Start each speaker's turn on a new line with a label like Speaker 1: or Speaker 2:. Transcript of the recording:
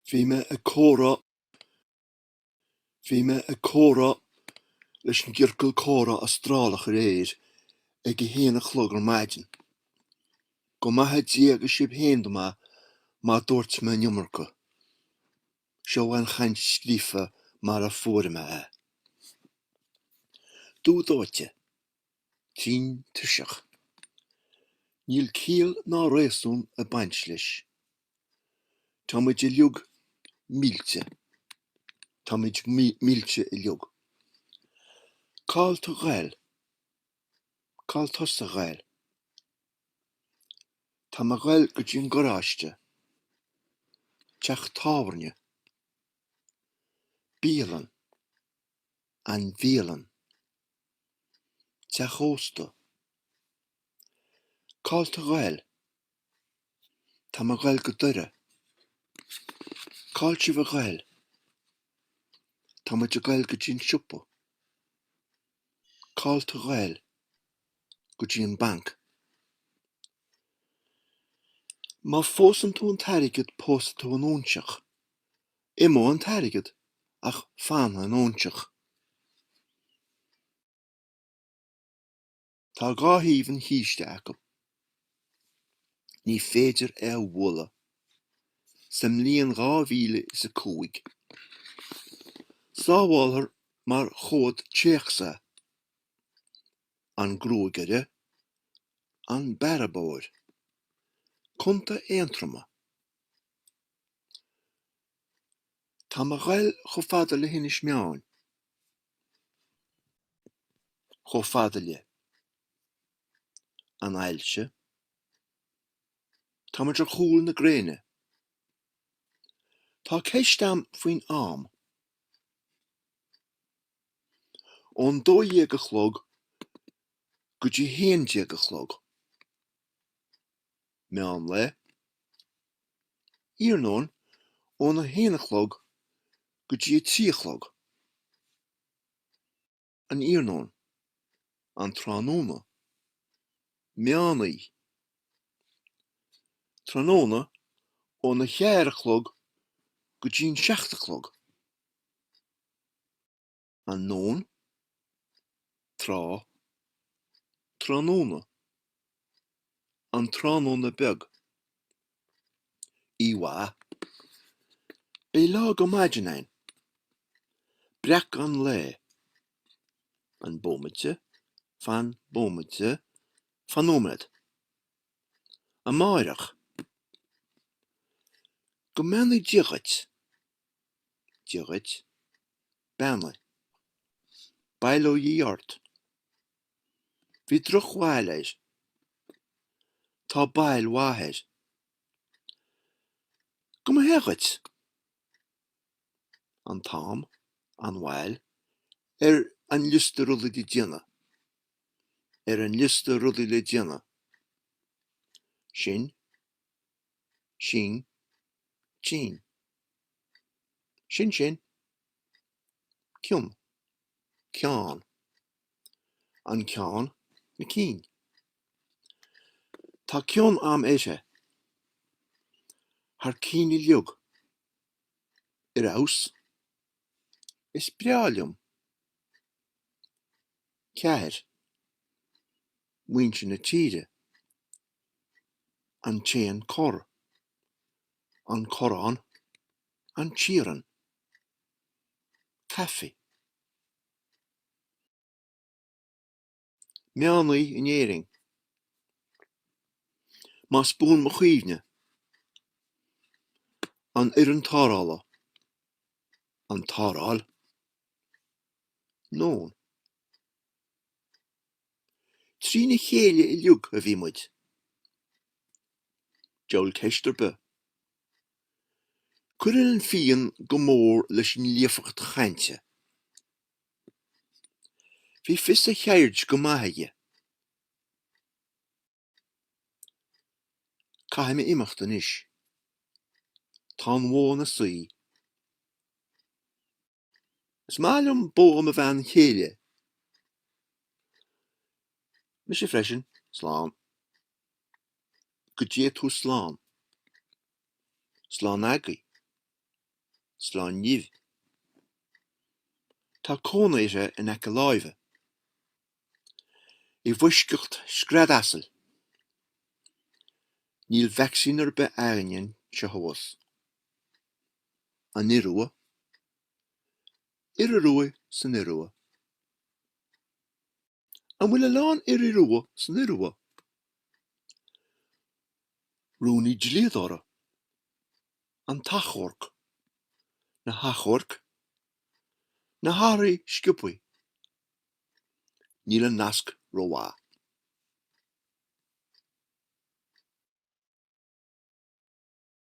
Speaker 1: Bhí me a córa leis an Ciorcal córa Astrálach réir ag a héana chlog ar maidin. Go maithe díag a sib héan má dúirt me niumarcha. Seo an chaint slífa mar a fuair me é. Dú dóite, tín tuiseach. Níl cíal ná réasún a baint leis. Tá muid i liug mílte. Tá muid mílte i liug. Cáil tá gael. Cáil tosta gael. Tá ma gael go dtí an goráiste. Teach tábharne. Bíalan. An bhíalan. Teach ósta. Cáil tá gael. Tá ma gael go dure. Cáil sibh a gael. Tá muid a gael go dtí an siúpa. Cáil tá gael go dtí an banc. Má fósan tú an tairgid pósta tú an ónseach. Imó an tairgid ach fanna an ónseach. Tá gá híomh an híiste acu. Ní féidir bhuala. Sa mbliain 2015. Sábháilthar mar chód téachsa. An grúigire. An barabóir. Cunta éantrama. Tá ma gael cho fada le hinis meáin. Cho fada le. An ailse. Tá muid ar chúl na gréine. Tá ceistam faoin am. Ón 2 a chlog go dtí 1 a chlog. Meán le. Iarnón ón a 1 a chlog go dtí 10 a chlog. An iarnón. An tránóna. Meánaí. Tránóna ón a 4 a chlog go dtí 7 a chlog. An nón. Trá. Tránóna. An tránóna beag. Iwa. Bé lá go maidin ein. Breach an le. An bómite. Fan bómite. Fan ómrad. An máireach. Go meanna diagait. Diagait. Beanna. Peig.ie ort. Bhí druch bhaileid. Tá bail wahead. Go ma hegait. An tam. An wail. An liste rudí di diana. An liste rudí le diana. Sin. Sin. Sin. Sin sin. Cium. Cian. An cian. Na cín. Tá cion am éise. Har cín I liug. Aus. Is brealium. Ceair. Muinse na tíre. An chéan cor. An corán. An tíran. Caffi. Meánaí in éiring. Má spún mo chuomhne. An iran tárála. An tárál. Nón. Trína chéile I liug a bhí muid. Jowl ceistear be. Cuireann an fian go mór leis an líofacht chainte. Bhí fios a cheird go maithaige. Caithim imeacht anois. Tá an mhó na suí. Is máilm bógham a bhean chéile. Mis sé freisin, slán. Go dtí tú slán. Slán agaí. slán níomh. Tá cónaire in aice láimhe. I bhuisceocht scrad asal. Níl vaccínar be airnin se hos. An irua. Irua san irua. An bhfuil lán irua san irua. Rúni dlíadóra. An tachorc. Na hachorc. Na háirí sciupui. Níl an nasc roá.